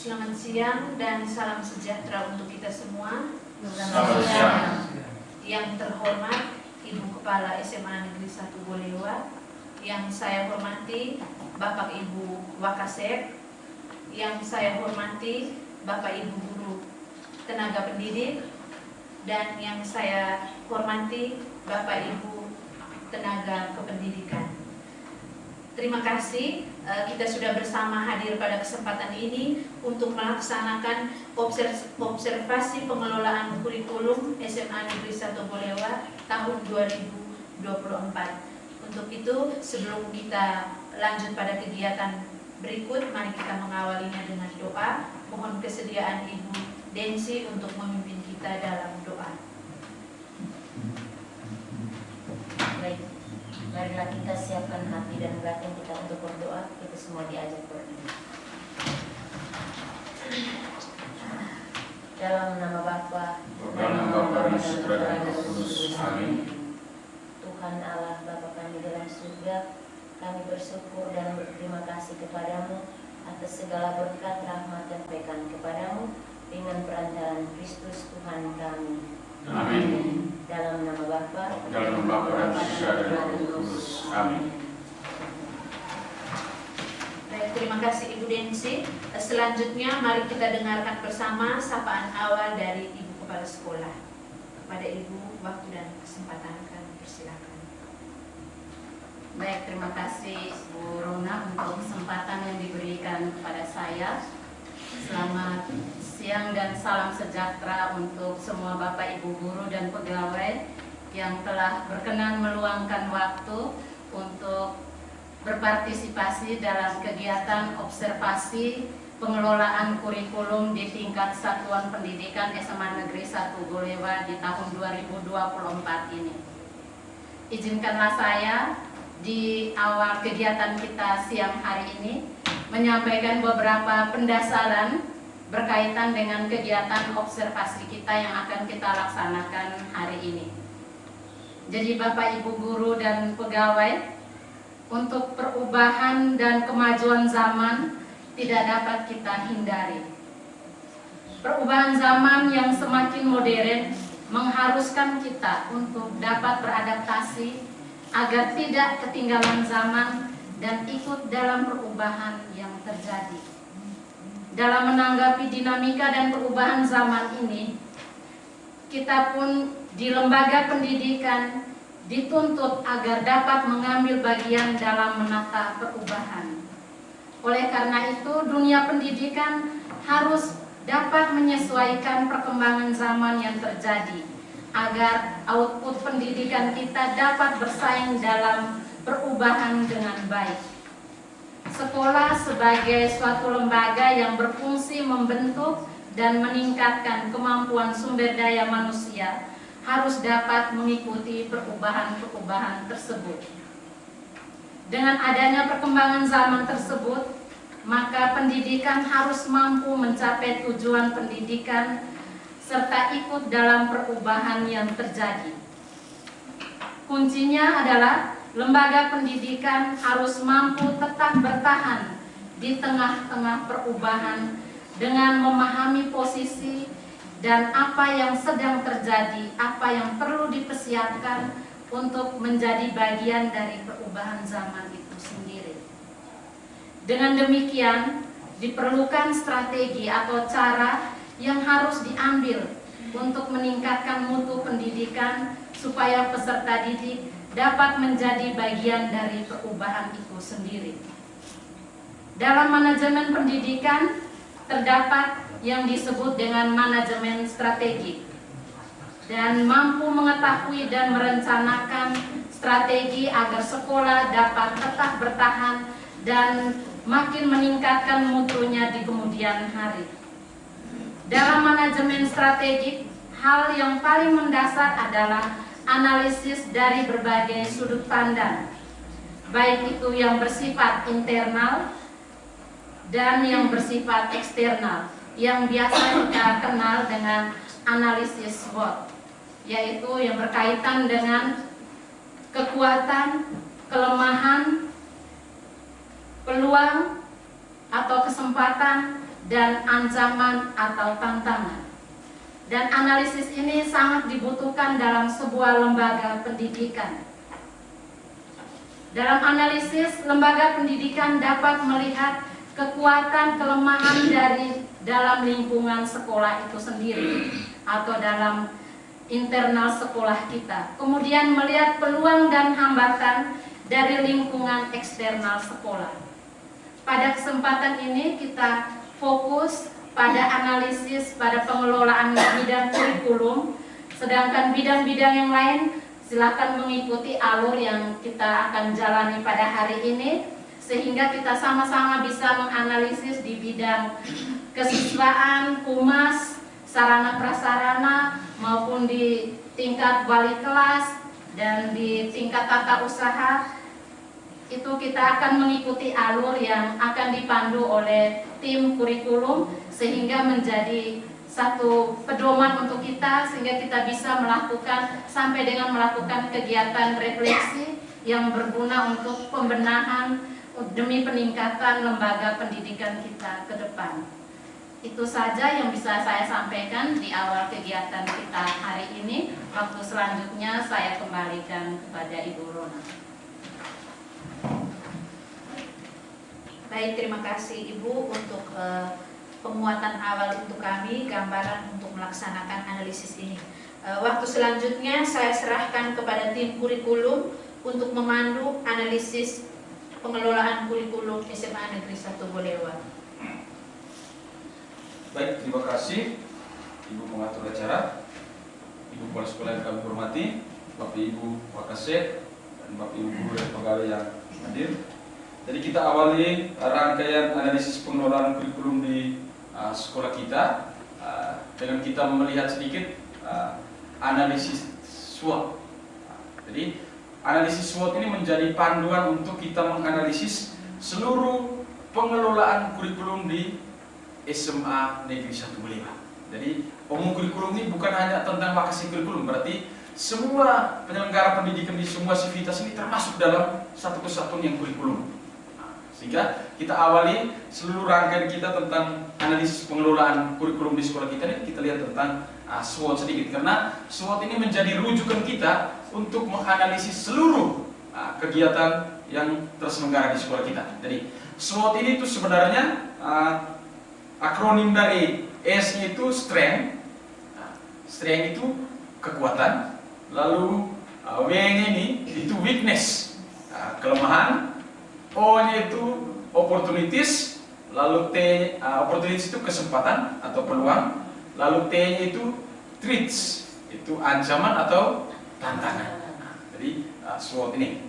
Selamat siang dan salam sejahtera untuk kita semua. Selamat siang. Yang terhormat Ibu Kepala SMA Negeri 1 Bolewa, yang saya hormati Bapak Ibu Wakasep, yang saya hormati Bapak Ibu Guru Tenaga Pendidik, dan yang saya hormati Bapak Ibu Tenaga Kependidikan. Terima kasih kita sudah bersama hadir pada kesempatan ini untuk melaksanakan observasi pengelolaan kurikulum SMA Negeri 1 Bolewa tahun 2024. Untuk itu, sebelum kita lanjut pada kegiatan berikut, mari kita mengawalinya dengan doa. Mohon kesediaan Ibu Densi untuk memimpin kita dalam doa. Baik, marilah kita siapkan hati dan batin kita untuk berdoa. Kita semua diajak berdoa. Dalam nama Bapa Dalam Bapa dan Putra dan Roh Kudus. Amin. Tuhan Allah Bapa kami dalam surga, kami bersyukur dan berterima kasih kepadamu atas segala berkat, rahmat dan kebaikan kepadamu dengan perantaraan Kristus Tuhan kami. Amin. Dalam nama Bapa Dalam Bapa dan Putra dan Roh Kudus. Amin. Baik, terima kasih Ibu Densi. Selanjutnya mari kita dengarkan bersama sapaan awal dari Ibu Kepala Sekolah. Kepada Ibu, waktu dan kesempatan kami persilakan. Baik, terima kasih Bu Rona untuk kesempatan yang diberikan kepada saya. Selamat siang dan salam sejahtera untuk semua Bapak Ibu guru dan pegawai yang telah berkenan meluangkan waktu untuk berpartisipasi dalam kegiatan observasi pengelolaan kurikulum di tingkat Satuan Pendidikan SMA Negeri 1 Bolewa di tahun 2024 ini. Izinkanlah saya di awal kegiatan kita siang hari ini menyampaikan beberapa pendasaran berkaitan dengan kegiatan observasi kita yang akan kita laksanakan hari ini. Jadi Bapak Ibu guru dan pegawai, untuk perubahan dan kemajuan zaman tidak dapat kita hindari. Perubahan zaman yang semakin modern mengharuskan kita untuk dapat beradaptasi agar tidak ketinggalan zaman dan ikut dalam perubahan yang terjadi. Dalam menanggapi dinamika dan perubahan zaman ini, kita pun di lembaga pendidikan dituntut agar dapat mengambil bagian dalam menata perubahan. Oleh karena itu, dunia pendidikan harus dapat menyesuaikan perkembangan zaman yang terjadi agar output pendidikan kita dapat bersaing dalam perubahan dengan baik. Sekolah sebagai suatu lembaga yang berfungsi membentuk dan meningkatkan kemampuan sumber daya manusia harus dapat mengikuti perubahan-perubahan tersebut. Dengan adanya perkembangan zaman tersebut, maka pendidikan harus mampu mencapai tujuan pendidikan serta ikut dalam perubahan yang terjadi. Kuncinya adalah lembaga pendidikan harus mampu tetap bertahan di tengah-tengah perubahan dengan memahami posisi dan apa yang sedang terjadi, apa yang perlu dipersiapkan untuk menjadi bagian dari perubahan zaman itu sendiri. Dengan demikian, diperlukan strategi atau cara yang harus diambil untuk meningkatkan mutu pendidikan supaya peserta didik dapat menjadi bagian dari perubahan itu sendiri. Dalam manajemen pendidikan terdapat yang disebut dengan manajemen strategik, dan mampu mengetahui dan merencanakan strategi agar sekolah dapat tetap bertahan dan makin meningkatkan mutunya di kemudian hari. Dalam manajemen strategik, hal yang paling mendasar adalah analisis dari berbagai sudut pandang, baik itu yang bersifat internal dan yang bersifat eksternal, yang biasa kita kenal dengan analisis SWOT, yaitu yang berkaitan dengan kekuatan, kelemahan, peluang, atau kesempatan, dan ancaman atau tantangan. Dan analisis ini sangat dibutuhkan dalam sebuah lembaga pendidikan. Dalam analisis, lembaga pendidikan dapat melihat kekuatan kelemahan dari dalam lingkungan sekolah itu sendiri atau dalam internal sekolah kita. Kemudian melihat peluang dan hambatan dari lingkungan eksternal sekolah. Pada kesempatan ini kita fokus pada analisis pada pengelolaan bidang kurikulum, sedangkan bidang-bidang yang lain silakan mengikuti alur yang kita akan jalani pada hari ini, sehingga kita sama-sama bisa menganalisis di bidang kesiswaan, humas, sarana prasarana, maupun di tingkat wali kelas dan di tingkat tata usaha. Itu kita akan mengikuti alur yang akan dipandu oleh tim kurikulum, sehingga menjadi satu pedoman untuk kita, sehingga kita bisa melakukan sampai dengan melakukan kegiatan refleksi yang berguna untuk pembenahan demi peningkatan lembaga pendidikan kita ke depan. Itu saja yang bisa saya sampaikan di awal kegiatan kita hari ini. Waktu selanjutnya saya kembalikan kepada Ibu Rona. Baik, terima kasih Ibu untuk penguatan awal untuk kami, gambaran untuk melaksanakan analisis ini. Waktu selanjutnya saya serahkan kepada tim kurikulum untuk memandu analisis pengelolaan kurikulum SMA Negeri 1 Bolewa. Baik, terima kasih Ibu pengatur acara, Ibu Kepala Sekolah yang kami hormati, Bapak Ibu Wakasek, dan Bapak Ibu guru dan pegawai yang hadir. Jadi kita awali rangkaian analisis pengelolaan kurikulum di sekolah kita dengan kita melihat sedikit analisis SWOT. Jadi analisis SWOT ini menjadi panduan untuk kita menganalisis seluruh pengelolaan kurikulum di SMA Negeri 1 Bolewa. Jadi umum kurikulum ini bukan hanya tentang Wakasek kurikulum, berarti semua penyelenggara pendidikan di semua sivitas ini termasuk dalam satu kesatuan yang kurikulum. Sehingga kita awali seluruh rangkaian kita tentang analisis pengelolaan kurikulum di sekolah kita ini, kita lihat tentang SWOT sedikit, karena SWOT ini menjadi rujukan kita untuk menganalisis seluruh kegiatan yang terselenggara di sekolah kita. Jadi SWOT ini itu sebenarnya akronim dari S-nya itu strength, strength itu kekuatan, lalu W-nya ini itu weakness, kelemahan, O-nya itu opportunities, lalu opportunities itu kesempatan atau peluang, lalu T-nya itu threats, itu ancaman atau tantangan. Jadi SWOT ini.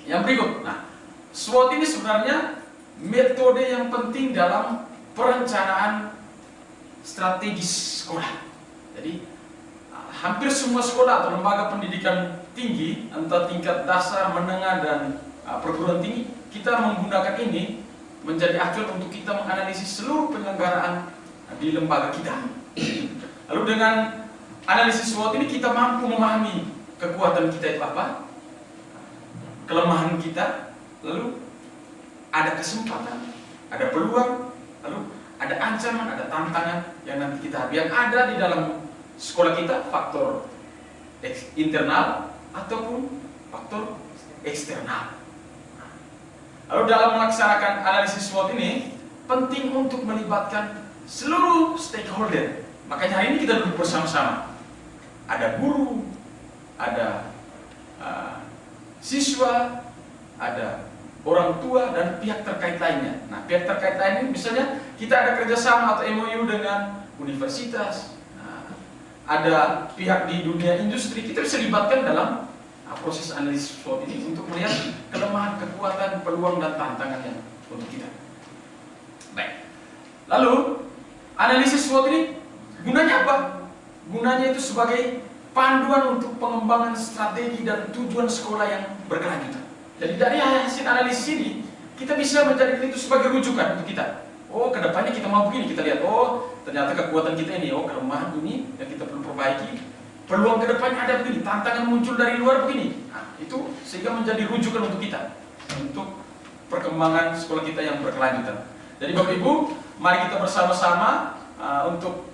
Yang berikut, SWOT ini sebenarnya metode yang penting dalam perencanaan strategis sekolah. Jadi hampir semua sekolah atau lembaga pendidikan tinggi, entah tingkat dasar, menengah, dan perguruan tinggi, kita menggunakan ini menjadi acuan untuk kita menganalisis seluruh penyelenggaraan di lembaga kita. Lalu dengan analisis SWOT ini kita mampu memahami kekuatan kita itu apa, kelemahan kita, lalu ada kesempatan, ada peluang, lalu ada ancaman, ada tantangan yang nanti kita yang ada di dalam sekolah kita, faktor internal ataupun faktor eksternal. Lalu dalam melaksanakan analisis SWOT ini penting untuk melibatkan seluruh stakeholder. Makanya hari ini kita duduk bersama-sama. Ada guru, ada siswa, ada orang tua, dan pihak terkait lainnya. Nah, pihak terkait lainnya misalnya kita ada kerjasama atau MOU dengan universitas, ada pihak di dunia industri, kita bisa libatkan dalam proses analisis SWOT ini untuk melihat kelemahan, kekuatan, peluang, dan tantangan yang untuk kita. Baik. Lalu analisis SWOT ini gunanya apa? Gunanya itu sebagai panduan untuk pengembangan strategi dan tujuan sekolah yang berkelanjutan. Jadi dari hasil analisis ini kita bisa menjadikan itu sebagai rujukan untuk kita. Oh, kedepannya kita mau begini, kita lihat. Oh, ternyata kekuatan kita ini, oh kelemahan ini yang kita perlu perbaiki. Peluang kedepannya ada begini, tantangan muncul dari luar begini. Nah, itu sehingga menjadi rujukan untuk kita untuk perkembangan sekolah kita yang berkelanjutan. Jadi Bapak Ibu, mari kita bersama-sama untuk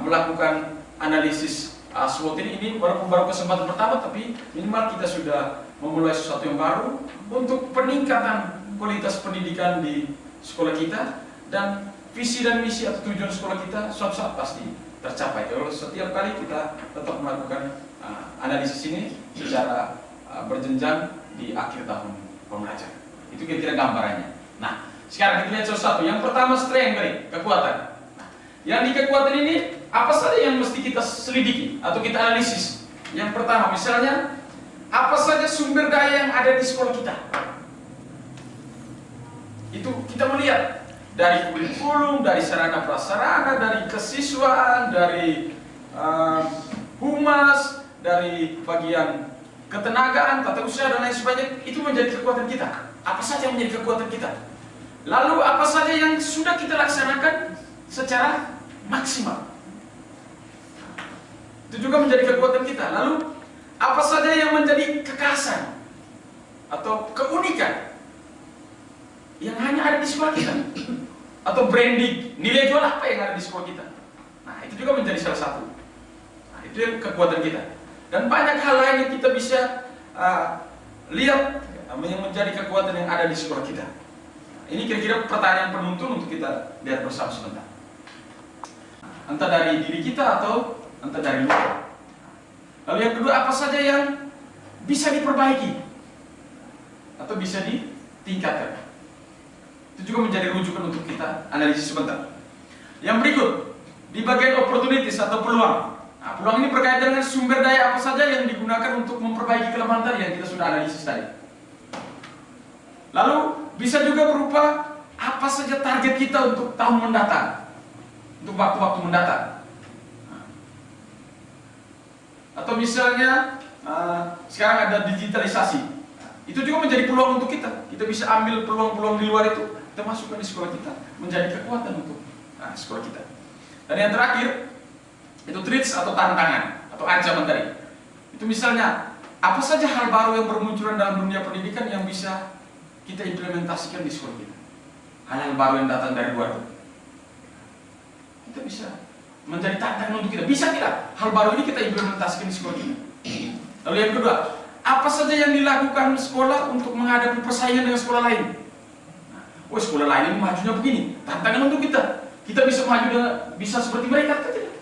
melakukan analisis SWOT ini walaupun baru kesempatan pertama, tapi minimal kita sudah memulai sesuatu yang baru untuk peningkatan kualitas pendidikan di sekolah kita, dan visi dan misi atau tujuan sekolah kita suatu saat pasti tercapai kalau setiap kali kita tetap melakukan analisis ini secara berjenjang di akhir tahun pembelajaran. Itu kira-kira gambarannya. Nah, sekarang kita lihat sesuatu. Yang pertama, strength tadi, kekuatan. Nah, yang di kekuatan ini apa saja yang mesti kita selidiki atau kita analisis? Yang pertama, misalnya apa saja sumber daya yang ada di sekolah kita? Itu kita melihat dari kurikulum, dari sarana prasarana, dari kesiswaan, dari humas, dari bagian ketenagaan, tata usaha dan lain sebagainya. Itu menjadi kekuatan kita. Apa saja yang menjadi kekuatan kita? Lalu apa saja yang sudah kita laksanakan secara maksimal? Itu juga menjadi kekuatan kita. Lalu apa saja yang menjadi kekhasan atau keunikan yang hanya ada di sekolah kita? Atau branding, nilai jual apa yang ada di sekolah kita? Nah, itu juga menjadi salah satu. Nah, itu yang kekuatan kita. Dan banyak hal lain yang kita bisa lihat yang menjadi kekuatan yang ada di sekolah kita. Ini kira-kira pertanyaan penuntun untuk kita lihat bersama sebentar. Entah dari diri kita atau entah dari luar. Lalu yang kedua, apa saja yang bisa diperbaiki atau bisa ditingkatkan? Itu juga menjadi rujukan untuk kita analisis sebentar. Yang berikut, di bagian opportunities atau peluang. Nah, peluang ini berkaitan dengan sumber daya apa saja yang digunakan untuk memperbaiki kelemahan tadi yang kita sudah analisis tadi. Lalu bisa juga berupa apa saja target kita untuk tahun mendatang, untuk waktu-waktu mendatang. Atau misalnya sekarang ada digitalisasi, itu juga menjadi peluang untuk kita. Kita bisa ambil peluang-peluang di luar itu, kita masukkan di sekolah kita, menjadi kekuatan untuk sekolah kita. Dan yang terakhir, itu threats atau tantangan atau ancaman tadi. Itu misalnya apa saja hal baru yang bermunculan dalam dunia pendidikan yang bisa kita implementasikan di sekolah kita. Hal-hal baru yang datang dari luar itu, kita bisa menjadi tantangan untuk kita. Bisa tidak hal baru ini kita implementasikan di sekolah kita? Lalu yang kedua, apa saja yang dilakukan sekolah untuk menghadapi persaingan dengan sekolah lain? Oh, sekolah lain ini majunya begini, tantangan untuk kita. Kita bisa maju dengan, bisa seperti mereka atau tidak?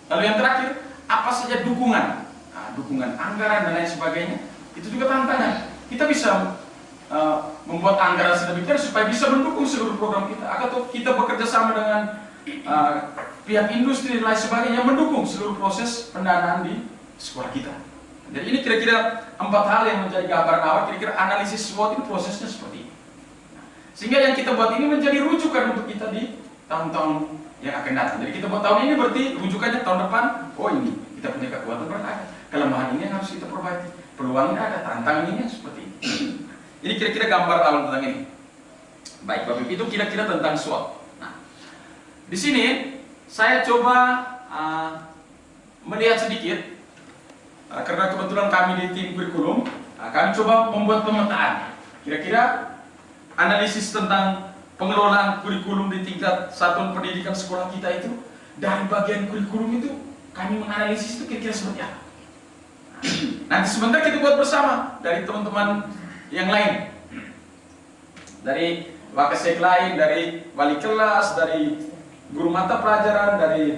Lalu yang terakhir, apa saja dukungan? Nah, dukungan anggaran dan lain sebagainya, itu juga tantangan. Kita bisa membuat anggaran sedemikian supaya bisa mendukung seluruh program kita, atau kita bekerja sama dengan pihak industri dan lain sebagainya mendukung seluruh proses pendanaan di sekolah kita. Jadi ini kira-kira 4 hal yang menjadi gambaran awal, kira-kira analisis SWOT itu prosesnya seperti ini. Sehingga yang kita buat ini menjadi rujukan untuk kita di tahun-tahun yang akan datang. Jadi kita buat tahun ini berarti rujukannya tahun depan, oh ini kita punya kekuatan berada, kelemahan ini yang harus kita perbaiki, peluang ini ada, tantangan ini seperti ini. Ini kira-kira gambar awal tentang ini. Baik, Bapak Ibu, itu kira-kira tentang SWOT. Nah, di sini saya coba melihat sedikit. Karena kebetulan kami di tim kurikulum, kami coba membuat pemetaan. Kira-kira analisis tentang pengelolaan kurikulum di tingkat satuan pendidikan sekolah kita itu, dari bagian kurikulum itu kami menganalisis itu kira-kira seperti apa. Nanti sebentar kita buat bersama dari teman-teman yang lain, dari wakasek lain, dari wali kelas, dari guru mata pelajaran, dari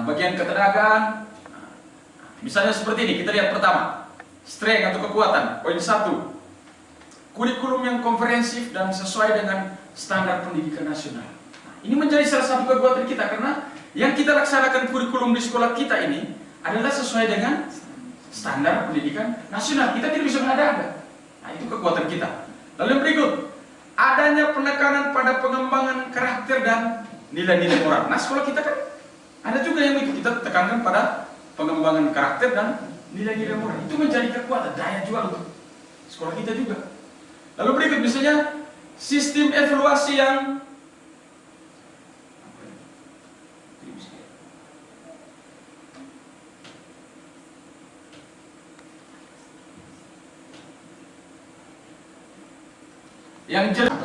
bagian ketenagaan. Misalnya seperti ini, kita lihat pertama, strength atau kekuatan. Poin 1, kurikulum yang komprehensif dan sesuai dengan standar pendidikan nasional. Ini menjadi salah satu kekuatan kita, karena yang kita laksanakan kurikulum di sekolah kita ini adalah sesuai dengan standar pendidikan nasional. Kita tidak bisa mengada-ada. Nah, itu kekuatan kita. Lalu yang berikut, adanya penekanan pada pengembangan karakter dan nilai-nilai moral. Nah, sekolah kita kan ada juga yang itu, kita tekankan pada pengembangan karakter dan nilai-nilai moral. Itu menjadi kekuatan, daya jual untuk sekolah kita juga. Lalu berikut misalnya sistem evaluasi yang Yang jelas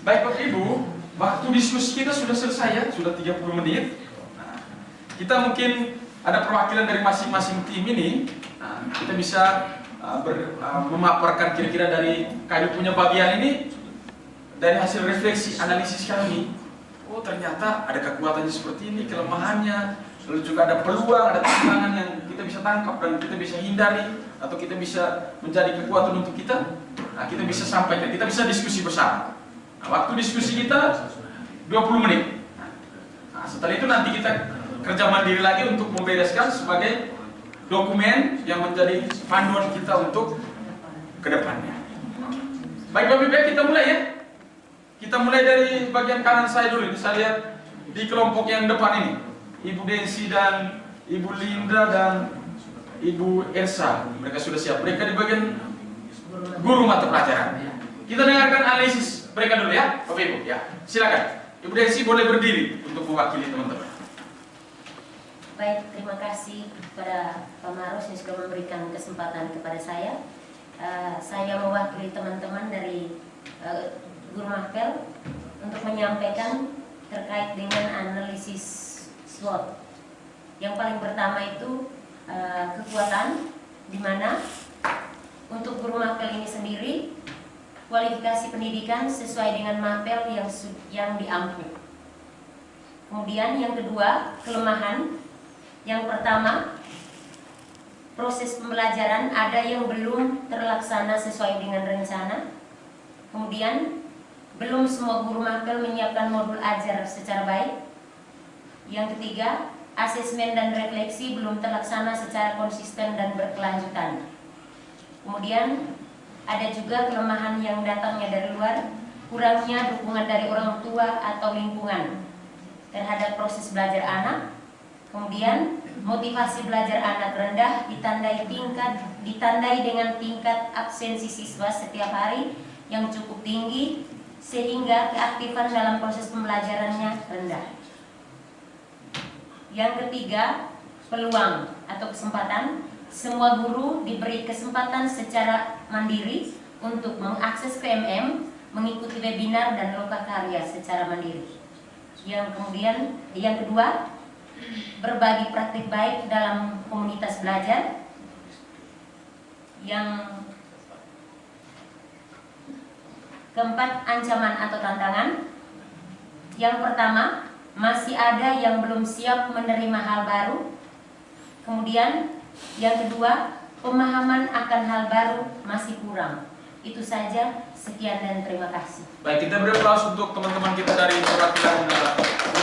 baik Bapak Ibu, waktu diskusi kita sudah selesai ya, sudah 30 menit. Nah, kita mungkin ada perwakilan dari masing-masing tim ini. Nah, kita bisa memaparkan kira-kira dari kami punya bagian ini dari hasil refleksi analisis kami. Oh ternyata ada kekuatannya seperti ini, kelemahannya, lalu juga ada peluang, ada tantangan yang kita bisa tangkap dan kita bisa hindari atau kita bisa menjadi kekuatan untuk kita. Nah, kita bisa sampaikan, kita bisa diskusi bersama. Nah, waktu diskusi kita 20 menit. Nah, setelah itu nanti kita kerja mandiri lagi untuk membereskan sebagai dokumen yang menjadi panduan kita untuk ke depannya. Baik Bapak Ibu, kita mulai ya. Kita mulai dari bagian kanan saya dulu. Ini saya lihat di kelompok yang depan ini. Ibu Densi dan Ibu Linda dan Ibu Elsa. Mereka sudah siap. Mereka di bagian guru mata pelajaran. Kita dengarkan analisis mereka dulu ya, Bapak Ibu. Ya, silakan. Ibu Densi boleh berdiri untuk mewakili teman-teman. Baik, terima kasih kepada Pak Maros yang sudah memberikan kesempatan kepada saya. Saya mewakili teman-teman dari Guru Mapel untuk menyampaikan terkait dengan analisis SWOT. Yang paling pertama itu kekuatan, di mana untuk Guru Mapel ini sendiri kualifikasi pendidikan sesuai dengan mapel yang diampu. Kemudian yang kedua, kelemahan. Yang pertama, proses pembelajaran ada yang belum terlaksana sesuai dengan rencana. Kemudian, belum semua guru mapel menyiapkan modul ajar secara baik. Yang ketiga, asesmen dan refleksi belum terlaksana secara konsisten dan berkelanjutan. Kemudian, ada juga kelemahan yang datangnya dari luar, kurangnya dukungan dari orang tua atau lingkungan terhadap proses belajar anak. Kemudian motivasi belajar anak rendah ditandai dengan tingkat absensi siswa setiap hari yang cukup tinggi sehingga keaktifan dalam proses pembelajarannya rendah. Yang ketiga, peluang atau kesempatan. Semua guru diberi kesempatan secara mandiri untuk mengakses PMM, mengikuti webinar dan lokakarya secara mandiri. Yang kedua, berbagi praktik baik dalam komunitas belajar. Yang keempat, ancaman atau tantangan. Yang pertama, masih ada yang belum siap menerima hal baru. Kemudian yang kedua, pemahaman akan hal baru masih kurang. Itu saja, sekian dan terima kasih. Baik, kita beri aplaus untuk teman-teman kita dari perwakilan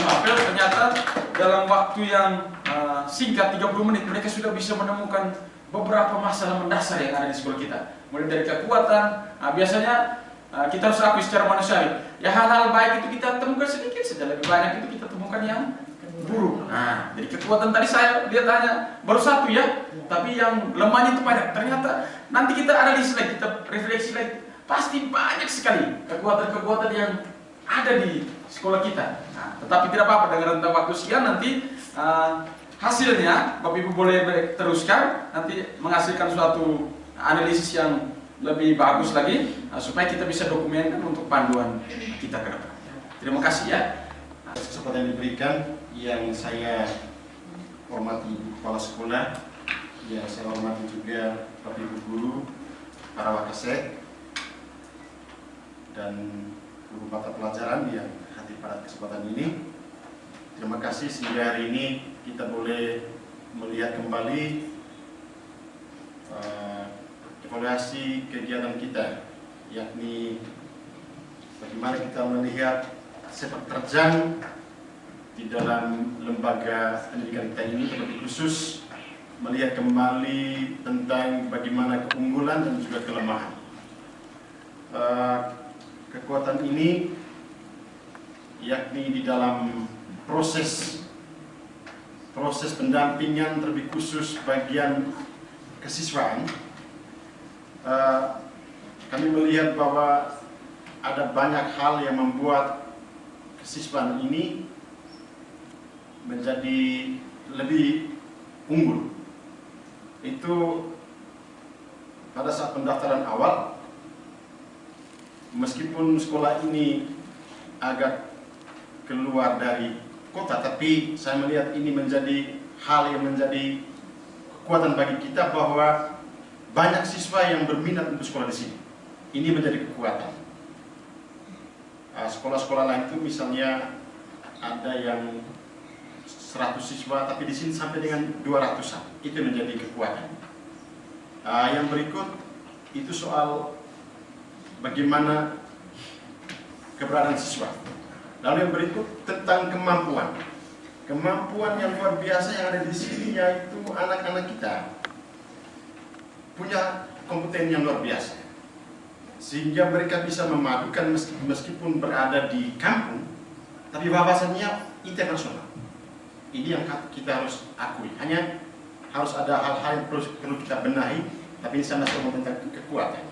Mapel. Ternyata dalam waktu yang singkat 30 menit mereka sudah bisa menemukan beberapa masalah mendasar yang ada di sekolah kita. Mulai dari kekuatan, biasanya kita harus akui secara manusiawi. Ya hal-hal baik itu kita temukan sedikit saja, lebih banyak itu kita temukan yang buruk. Nah, jadi kekuatan tadi saya lihat hanya baru satu ya, tapi yang lemahnya itu banyak. Ternyata nanti kita analisis lagi, kita refleksi lagi, pasti banyak sekali kekuatan-kekuatan yang ada di sekolah kita. Nah, tetapi tidak apa-apa, dengan rentang waktu sekian nanti hasilnya Bapak Ibu boleh teruskan, nanti menghasilkan suatu analisis yang lebih bagus lagi, supaya kita bisa dokumenkan untuk panduan kita ke depan. Terima kasih ya. Kesempatan yang diberikan, yang saya hormati kepala sekolah, yang saya hormati juga Bapak Ibu guru, para wakasek, dan guru mata pelajaran yang hadir pada kesempatan ini. Terima kasih sehingga hari ini kita boleh melihat kembali evaluasi kegiatan kita, yakni bagaimana kita melihat sepak terjang di dalam lembaga pendidikan kita ini, terlebih khusus melihat kembali tentang bagaimana keunggulan dan juga kelemahan. Kekuatan ini yakni di dalam proses pendampingan, terlebih khusus bagian kesiswaan. Kami melihat bahwa ada banyak hal yang membuat kesiswaan ini menjadi lebih unggul itu pada saat pendaftaran awal, meskipun sekolah ini agak keluar dari kota, tapi saya melihat ini menjadi hal yang menjadi kekuatan bagi kita bahwa banyak siswa yang berminat untuk sekolah di sini. Ini menjadi kekuatan. Sekolah-sekolah lain itu misalnya ada yang 100 siswa, tapi di sini sampai dengan 200-an. Itu menjadi kekuatan. Yang berikut itu soal bagaimana keberadaan siswa. Lalu yang berikut tentang kemampuan. Kemampuan yang luar biasa yang ada di sini, yaitu anak-anak kita punya kompeten yang luar biasa, sehingga mereka bisa memadukan meskipun berada di kampung, tapi wawasannya internasional. Ini yang kita harus akui. Hanya harus ada hal-hal yang perlu kita benahi, tapi ini sama sama tentang kekuatan.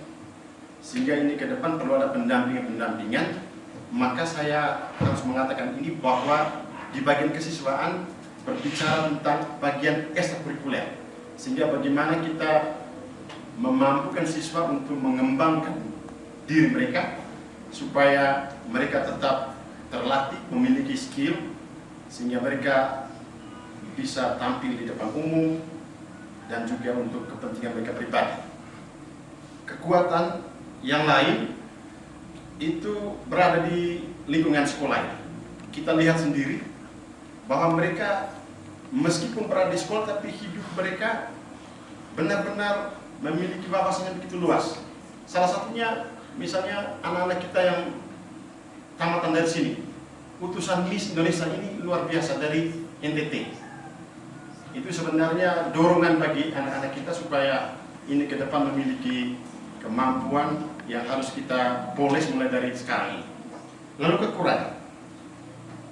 Sehingga ini ke depan perlu ada pendampingan. Maka saya harus mengatakan ini bahwa di bagian kesiswaan berbicara tentang bagian ekstrakurikuler, sehingga bagaimana kita memampukan siswa untuk mengembangkan diri mereka supaya mereka tetap terlatih, memiliki skill, sehingga mereka bisa tampil di depan umum dan juga untuk kepentingan mereka pribadi. Kekuatan yang lain itu berada di lingkungan sekolah. Kita lihat sendiri bahwa mereka meskipun berada di sekolah, tapi hidup mereka benar-benar memiliki wawasan yang begitu luas. Salah satunya misalnya anak-anak kita yang tamatan dari sini, utusan Miss Indonesia ini luar biasa dari NTT. Itu sebenarnya dorongan bagi anak-anak kita supaya ini ke depan memiliki kemampuan yang harus kita poles mulai dari sekarang ini. Lalu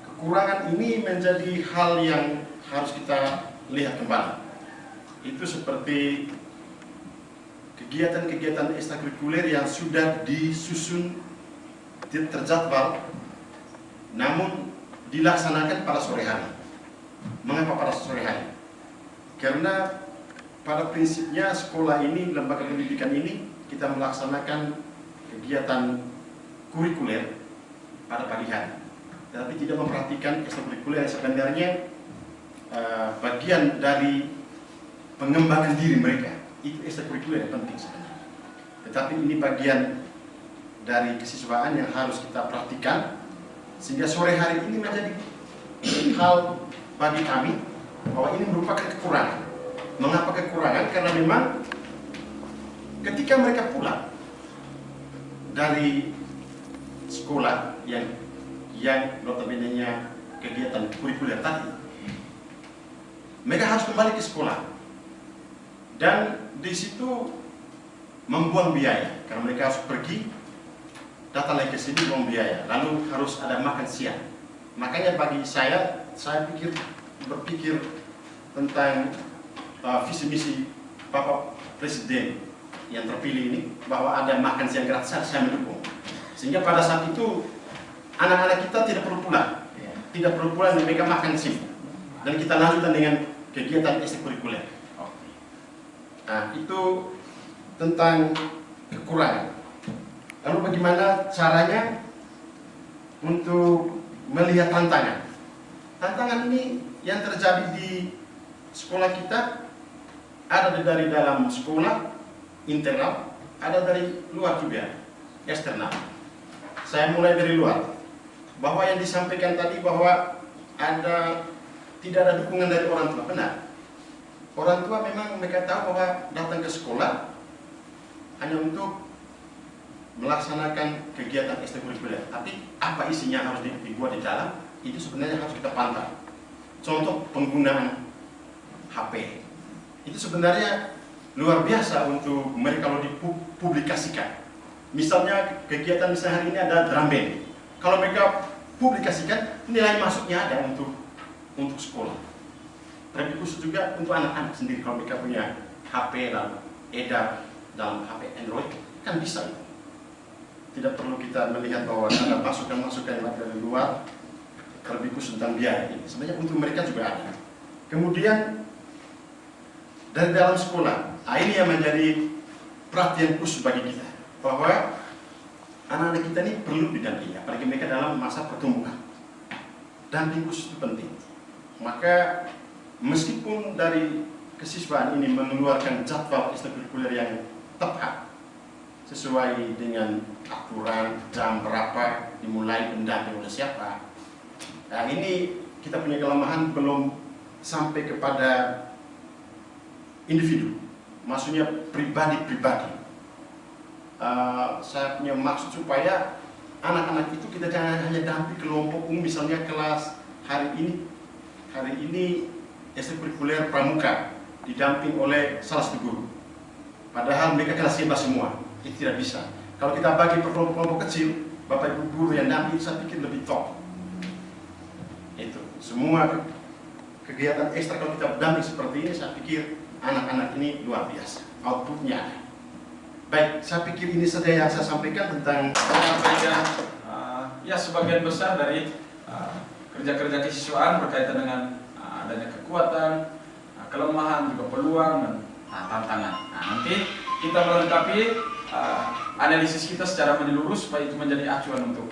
kekurangan ini menjadi hal yang harus kita lihat kembali. Itu seperti kegiatan-kegiatan ekstrakurikuler yang sudah disusun, terjadwal, namun dilaksanakan pada sore hari. Mengapa pada sore hari? Karena pada prinsipnya sekolah ini, lembaga pendidikan ini, kita melaksanakan kegiatan kurikuler pada pagi hari, tetapi tidak memperhatikan ekstrakurikuler yang sebenarnya bagian dari pengembangan diri mereka. Itu ekstrakurikuler yang penting sebenarnya, tetapi ini bagian dari kesiswaan yang harus kita perhatikan, sehingga sore hari ini menjadi hal bagi kami bahwa ini merupakan kekurangan. Mengapa kekurangan? Karena memang ketika mereka pulang dari sekolah yang notabene-nya kegiatan kurikuler tadi, mereka harus kembali ke sekolah dan di situ membuang biaya karena mereka harus pergi, datang lagi ke sini buang biaya, lalu harus ada makan siang. Makanya bagi saya berpikir tentang visi misi Bapak Presiden yang terpilih ini, bahwa ada makan siang gratis, saya mendukung. Sehingga pada saat itu anak-anak kita tidak perlu pulang, dan mereka makan di sini, dan kita lanjutkan dengan kegiatan ekstrakurikuler. Nah, itu tentang kekurangan. Lalu bagaimana caranya untuk melihat tantangan? Tantangan ini yang terjadi di sekolah kita ada dari dalam sekolah, internal, ada dari luar juga, eksternal. Saya mulai dari luar, bahwa yang disampaikan tadi bahwa tidak ada dukungan dari orang tua, benar. Orang tua memang mereka tahu bahwa datang ke sekolah hanya untuk melaksanakan kegiatan ekstrakurikuler, tapi apa isinya harus dibuat di dalam, itu sebenarnya harus kita pantau. Contoh penggunaan HP, itu sebenarnya luar biasa untuk mereka kalau dipublikasikan. Misalnya kegiatan misalnya hari ini ada drum band, kalau mereka publikasikan, nilai masuknya ada untuk sekolah. Tapi khusus juga untuk anak-anak sendiri, kalau mereka punya HP dan edar dalam HP Android, kan bisa. Tidak perlu kita melihat bahwa ada masukan-masukan dari luar, terlebih khusus tentang biaya ini. Sebenarnya untuk mereka juga ada. Kemudian dari dalam sekolah, ini yang menjadi perhatian khusus bagi kita, bahwa anak-anak kita ini perlu didampingi, apalagi mereka dalam masa pertumbuhan. Damping khusus itu penting. Maka meskipun dari kesiswaan ini mengeluarkan jadwal ekstrakurikuler yang tepat sesuai dengan aturan jam berapa dimulai pendamping oleh siapa, nah ini kita punya kelemahan belum sampai kepada individu, maksudnya pribadi-pribadi. Saya punya maksud supaya anak-anak itu kita jangan hanya damping kelompok umum, misalnya kelas hari ini ekstrakurikuler pramuka didamping oleh salah satu guru, padahal mereka kelas hebat semua. Itu tidak bisa. Kalau kita bagi per kelompok kecil, bapak ibu guru yang damping, saya pikir lebih top. Itu semua kegiatan ekstra kalau kita damping seperti ini, saya pikir anak-anak ini luar biasa, outputnya ada. Baik, saya pikir ini saja yang saya sampaikan tentang ya sebagian besar dari kerja-kerja kesiswaan berkaitan dengan adanya kekuatan, kelemahan, juga peluang dan tantangan. Nah, nanti kita melengkapi analisis kita secara menyeluruh supaya itu menjadi acuan untuk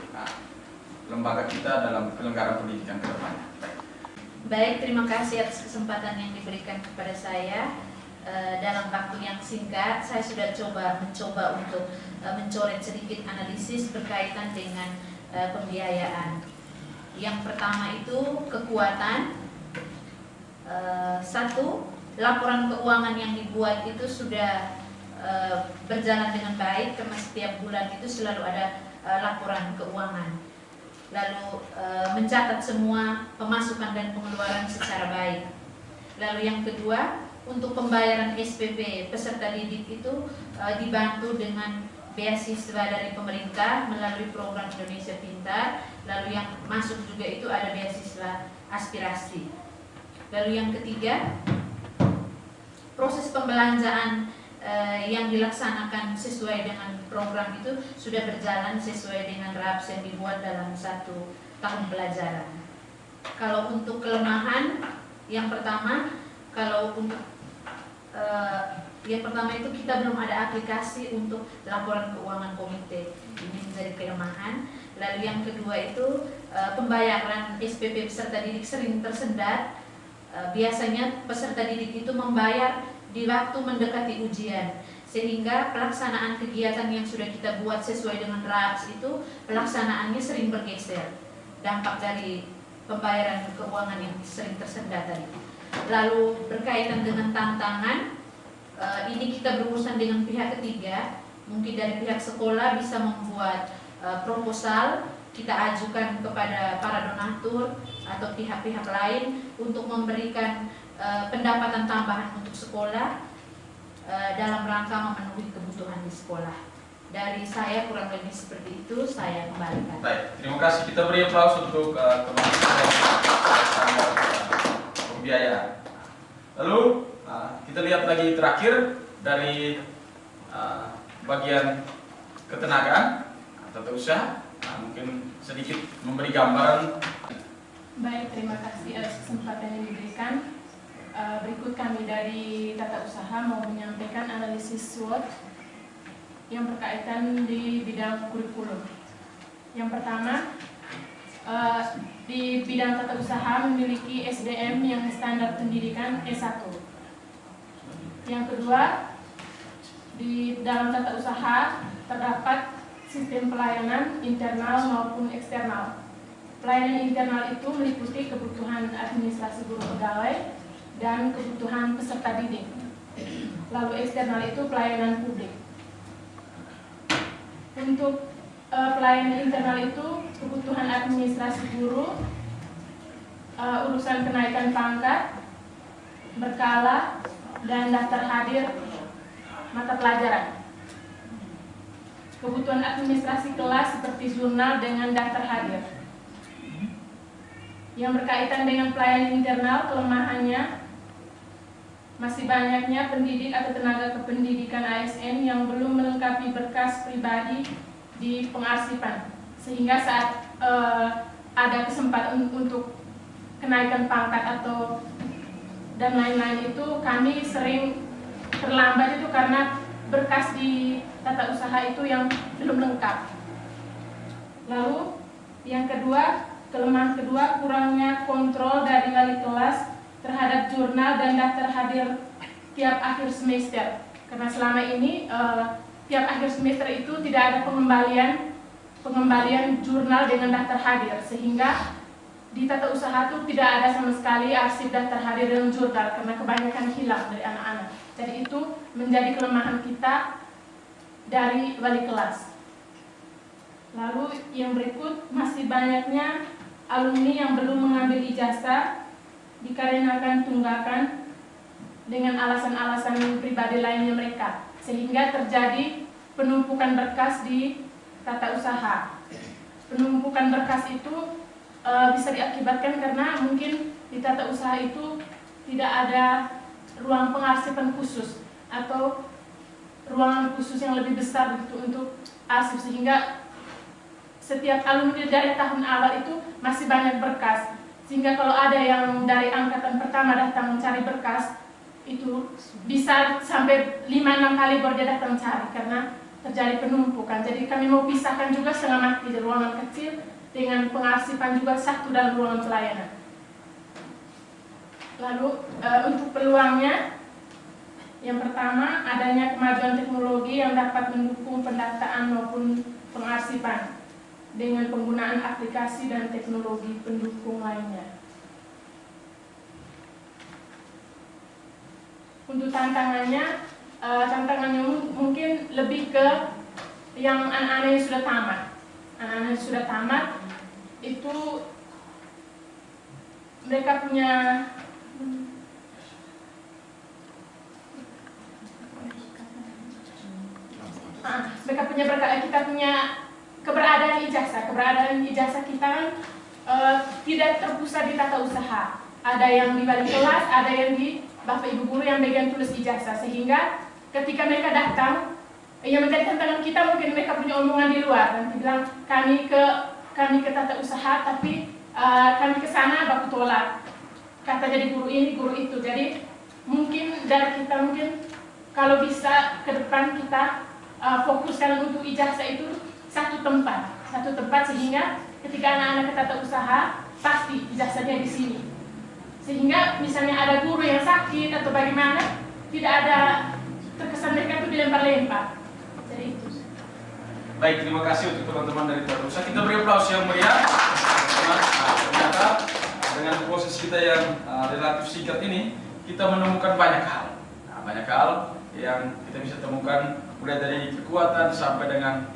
lembaga kita dalam penyelenggaraan pendidikan ke depannya. Baik, terima kasih atas kesempatan yang diberikan kepada saya. Dalam waktu yang singkat, saya sudah mencoba untuk mencoret sedikit analisis berkaitan dengan pembiayaan. Yang pertama itu kekuatan. Satu, laporan keuangan yang dibuat itu sudah berjalan dengan baik, karena setiap bulan itu selalu ada laporan keuangan. Lalu mencatat semua pemasukan dan pengeluaran secara baik. Lalu yang kedua, untuk pembayaran SPP peserta didik itu dibantu dengan beasiswa dari pemerintah melalui program Indonesia Pintar. Lalu yang masuk juga itu ada beasiswa aspirasi. Lalu yang ketiga, proses pembelanjaan yang dilaksanakan sesuai dengan program itu sudah berjalan sesuai dengan RAPS yang dibuat dalam 1 tahun pelajaran. Kalau untuk kelemahan, yang pertama, yang pertama itu kita belum ada aplikasi untuk laporan keuangan komite, ini menjadi kelemahan. Lalu yang kedua itu pembayaran SPP peserta didik sering tersendat. Biasanya peserta didik itu membayar di waktu mendekati ujian, sehingga pelaksanaan kegiatan yang sudah kita buat sesuai dengan RAPS itu pelaksanaannya sering bergeser. Dampak dari pembayaran keuangan yang sering tersendat tadi. Lalu berkaitan dengan tantangan, ini kita berurusan dengan pihak ketiga. Mungkin dari pihak sekolah bisa membuat proposal, kita ajukan kepada para donatur atau pihak-pihak lain untuk memberikan pendapatan tambahan untuk sekolah dalam rangka memenuhi kebutuhan di sekolah. Dari saya kurang lebih seperti itu, saya kembalikan. Baik, terima kasih. Kita beri aplaus untuk teman-teman pembiayaan. Lalu kita lihat lagi terakhir dari bagian ketenagaan tata usaha. Mungkin sedikit memberi gambaran. Baik, terima kasih atas kesempatan yang diberikan. Berikut kami dari tata usaha mau menyampaikan analisis SWOT yang berkaitan di bidang kurikulum. Yang pertama, di bidang tata usaha memiliki SDM yang standar pendidikan S1. Yang kedua, di dalam tata usaha terdapat sistem pelayanan internal maupun eksternal. Pelayanan internal itu meliputi kebutuhan administrasi guru pegawai dan kebutuhan peserta didik. Lalu eksternal itu pelayanan publik. Untuk pelayanan internal itu kebutuhan administrasi guru, urusan kenaikan pangkat, berkala, dan daftar hadir mata pelajaran. Kebutuhan administrasi kelas seperti jurnal dengan daftar hadir. Yang berkaitan dengan pelayanan internal, kelemahannya masih banyaknya pendidik atau tenaga kependidikan ASN yang belum melengkapi berkas pribadi di pengarsipan, sehingga saat ada kesempatan untuk kenaikan pangkat atau dan lain-lain itu, kami sering terlambat itu karena berkas di tata usaha itu yang belum lengkap. Lalu yang kedua, kelemahan kedua, kurangnya kontrol dari wali kelas terhadap jurnal dan daftar hadir tiap akhir semester. Karena selama ini tiap akhir semester itu tidak ada pengembalian jurnal dengan daftar hadir, sehingga di tata usaha itu tidak ada sama sekali arsip daftar hadir dan jurnal karena kebanyakan hilang dari anak-anak. Jadi itu menjadi kelemahan kita dari wali kelas. Lalu yang berikut, masih banyaknya alumni yang belum mengambil ijazah dikarenakan tunggakan dengan alasan-alasan pribadi lainnya mereka, sehingga terjadi penumpukan berkas di tata usaha. Penumpukan berkas itu bisa diakibatkan karena mungkin di tata usaha itu tidak ada ruang pengarsipan khusus atau ruangan khusus yang lebih besar untuk arsip, sehingga setiap alumni dari tahun awal itu masih banyak berkas, sehingga kalau ada yang dari angkatan pertama datang mencari berkas itu bisa sampai 5-6 kali baru dia datang cari karena terjadi penumpukan. Jadi kami mau pisahkan juga setengah mati di ruangan kecil dengan pengarsipan juga satu dalam ruangan pelayanan. Lalu untuk peluangnya, yang pertama adanya kemajuan teknologi yang dapat mendukung pendataan maupun pengarsipan dengan penggunaan aplikasi dan teknologi pendukung lainnya. Untuk tantangannya mungkin lebih ke yang anak-anak yang sudah tamat. Anak-anak yang sudah tamat itu mereka punya kita punya keberadaan ijazah kita kan tidak terpusat di tata usaha. Ada yang di wali kelas, ada yang di Bapak Ibu guru yang bagian tulis ijazah, sehingga ketika mereka datang, yang menjadi tantangan kita mungkin mereka punya omongan di luar, nanti bilang kami ke tata usaha, tapi kami ke sana baku tolak, kata jadi guru ini guru itu. Jadi mungkin dari kita kalau bisa ke depan kita fokuskan untuk ijazah itu satu tempat sehingga ketika anak-anak ke tata usaha pasti ijazahnya di sini. Sehingga misalnya ada guru yang sakit atau bagaimana, tidak ada terkesan mereka itu dilempar-lempar. Jadi itu. Baik, terima kasih untuk teman-teman dari tata usaha. Kita beri aplaus yang meriah. Ternyata dengan proses kita yang relatif singkat ini, kita menemukan banyak hal. Banyak hal yang kita bisa temukan mulai dari kekuatan sampai dengan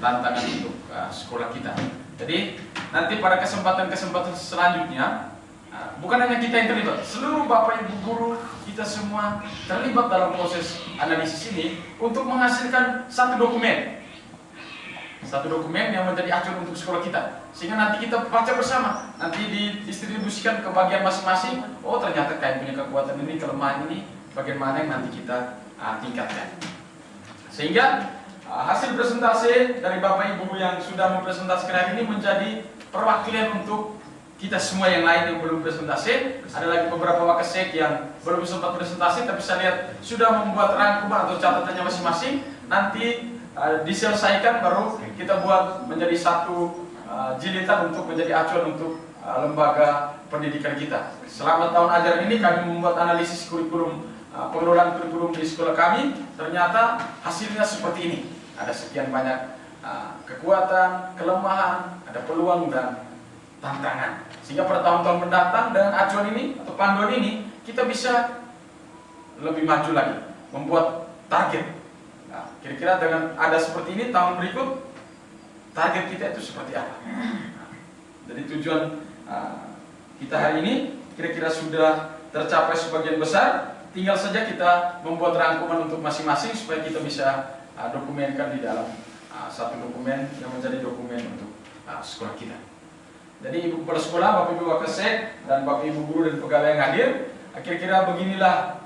tantangan untuk sekolah kita. Jadi nanti pada kesempatan-kesempatan selanjutnya, bukan hanya kita yang terlibat, seluruh Bapak Ibu guru kita semua terlibat dalam proses analisis ini untuk menghasilkan satu dokumen yang menjadi acuan untuk sekolah kita, sehingga nanti kita baca bersama, nanti didistribusikan ke bagian masing-masing. Oh, ternyata kayak punya kekuatan ini, kelemahan ini, bagaimana yang nanti kita tingkatkan, sehingga hasil presentasi dari Bapak Ibu yang sudah mempresentasikan hari ini menjadi perwakilan untuk kita semua yang lain yang belum presentasi. Ada lagi beberapa wakasek yang belum sempat presentasi, tapi saya lihat sudah membuat rangkuman atau catatannya masing-masing. Nanti diselesaikan baru kita buat menjadi satu jilitan untuk menjadi acuan untuk lembaga pendidikan kita. Selama tahun ajaran ini kami membuat analisis kurikulum, pengelolaan kurikulum di sekolah kami. Ternyata hasilnya seperti ini. Ada sekian banyak kekuatan, kelemahan, ada peluang dan tantangan. Sehingga pada tahun-tahun mendatang dengan acuan ini atau panduan ini kita bisa lebih maju lagi, membuat target. Nah, kira-kira dengan ada seperti ini tahun berikut target kita itu seperti apa? Jadi tujuan kita hari ini kira-kira sudah tercapai sebagian besar. Tinggal saja kita membuat rangkuman untuk masing-masing supaya kita bisa dokumenkan di dalam satu dokumen yang menjadi dokumen untuk sekolah kita. Jadi Ibu Kepala Sekolah, Bapak Ibu Wakasek, dan Bapak Ibu Guru dan pegawai yang hadir, kira-kira beginilah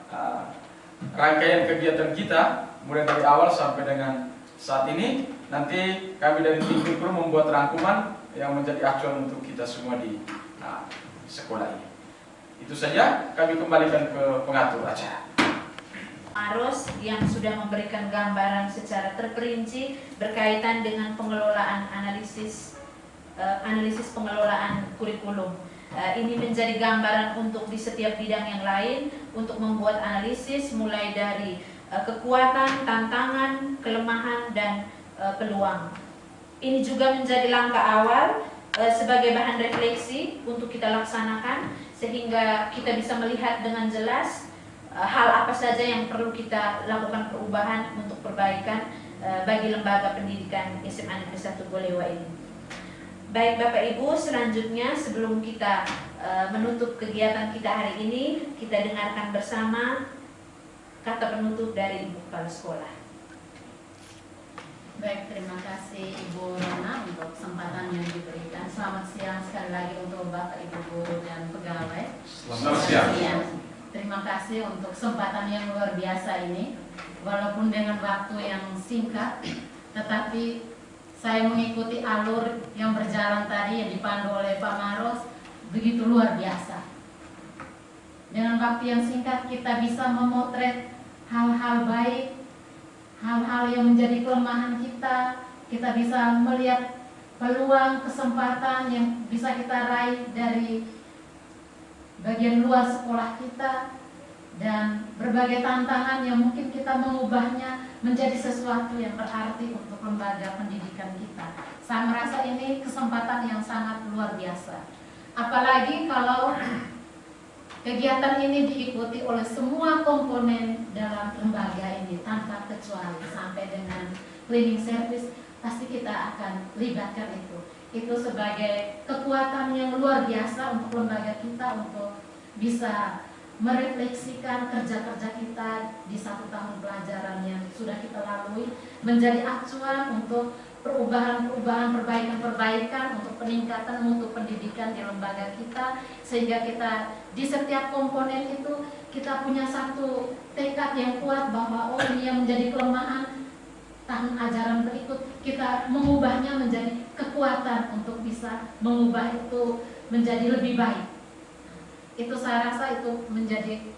rangkaian kegiatan kita mulai dari awal sampai dengan saat ini. Nanti kami dari tim kurikulum membuat rangkuman yang menjadi acuan untuk kita semua di sekolah ini. Itu saja, kami kembalikan ke pengatur acara. Aros yang sudah memberikan gambaran secara terperinci berkaitan dengan pengelolaan analisis pengelolaan kurikulum. Ini menjadi gambaran untuk di setiap bidang yang lain untuk membuat analisis mulai dari kekuatan, tantangan, kelemahan, dan peluang. Ini juga menjadi langkah awal sebagai bahan refleksi untuk kita laksanakan sehingga kita bisa melihat dengan jelas hal apa saja yang perlu kita lakukan perubahan untuk perbaikan bagi lembaga pendidikan SMA Negeri 1 Golewa ini. Baik Bapak Ibu, selanjutnya sebelum kita menutup kegiatan kita hari ini, kita dengarkan bersama kata penutup dari Ibu Kepala Sekolah. Baik, terima kasih Ibu Rona untuk kesempatan yang diberikan. Selamat siang sekali lagi untuk Bapak Ibu guru dan pegawai. Selamat siang. Terima kasih untuk kesempatan yang luar biasa ini. Walaupun dengan waktu yang singkat, tetapi saya mengikuti alur yang berjalan tadi yang dipandu oleh Pak Maros begitu luar biasa. Dengan waktu yang singkat kita bisa memotret hal-hal baik, hal-hal yang menjadi kelemahan kita bisa melihat peluang, kesempatan yang bisa kita raih dari bagian luar sekolah kita, dan berbagai tantangan yang mungkin kita mengubahnya menjadi sesuatu yang berarti untuk lembaga pendidikan kita. Saya merasa ini kesempatan yang sangat luar biasa. Apalagi kalau kegiatan ini diikuti oleh semua komponen dalam lembaga ini tanpa kecuali, sampai dengan cleaning service pasti kita akan libatkan itu. Itu sebagai kekuatan yang luar biasa untuk lembaga kita untuk bisa merefleksikan kerja-kerja kita di 1 tahun pelajaran yang sudah kita lalui, menjadi acuan untuk perubahan-perubahan, perbaikan-perbaikan untuk peningkatan mutu pendidikan di lembaga kita, sehingga kita di setiap komponen itu kita punya satu tekad yang kuat bahwa ini yang menjadi kelemahan tahun ajaran berikut, kita mengubahnya menjadi kekuatan untuk bisa mengubah itu menjadi lebih baik. Itu saya rasa itu menjadi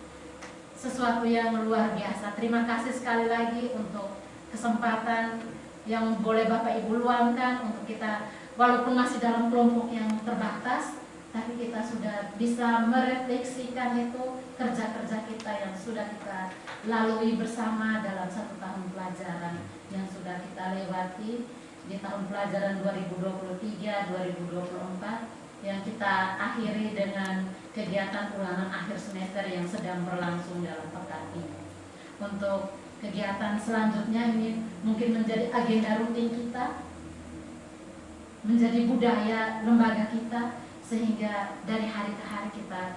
sesuatu yang luar biasa. Terima kasih sekali lagi untuk kesempatan yang boleh Bapak Ibu luangkan untuk kita, walaupun masih dalam kelompok yang terbatas, tapi kita sudah bisa merefleksikan itu kerja-kerja kita yang sudah kita lalui bersama dalam 1 tahun pelajaran yang sudah kita lewati di tahun pelajaran 2023-2024 yang kita akhiri dengan kegiatan ulangan akhir semester yang sedang berlangsung dalam pekan ini. Untuk kegiatan selanjutnya ini mungkin menjadi agenda rutin kita, menjadi budaya lembaga kita, sehingga dari hari ke hari kita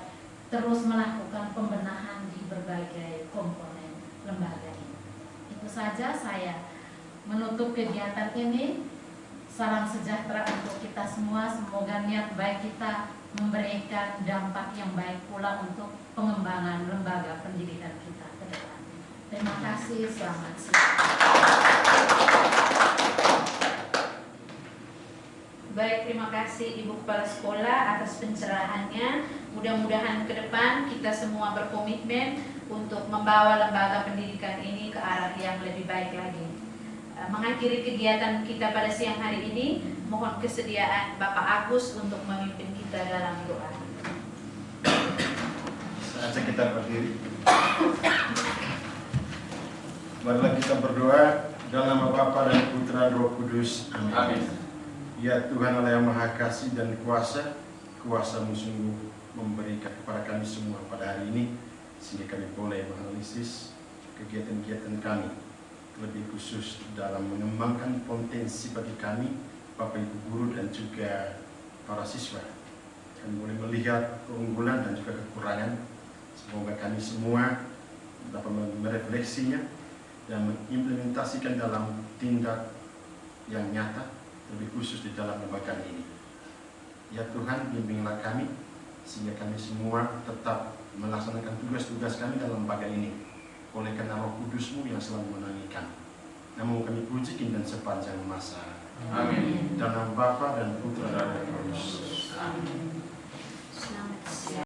terus melakukan pembenahan di berbagai komponen lembaga ini. Itu saja saya menutup kegiatan ini. Salam sejahtera untuk kita semua. Semoga niat baik kita memberikan dampak yang baik pula untuk pengembangan lembaga pendidikan kita ke depan. Terima kasih, selamat siang. Baik, terima kasih Ibu Kepala Sekolah atas pencerahannya. Mudah-mudahan ke depan kita semua berkomitmen untuk membawa lembaga pendidikan ini ke arah yang lebih baik lagi. Mengakhiri kegiatan kita pada siang hari ini, mohon kesediaan Bapak Agus untuk memimpin kita dalam doa. Saatnya kita berdiri. Marilah kita berdoa dalam nama Bapa dan Putra Roh Kudus. Amin. Ya Tuhan Allah yang Maha Kasih dan Kuasa, Kuasa-Mu sungguh memberikan kepada kami semua pada hari ini, sehingga kami boleh menganalisis kegiatan-kegiatan kami, lebih khusus dalam mengembangkan potensi bagi kami, Bapak Ibu guru dan juga para siswa. Kami boleh melihat keunggulan dan juga kekurangan. Semoga kami semua dapat merefleksinya dan mengimplementasikan dalam tindak yang nyata, lebih khusus di dalam lembaga ini. Ya Tuhan, bimbinglah kami sehingga kami semua tetap melaksanakan tugas-tugas kami dalam lembaga ini oleh karena Roh Kudus-Mu yang selalu menemani kami. namun kami puji dan sepanjang masa. Amin. Dalam nama Bapa dan Putra dan Roh Kudus. Selamat siang.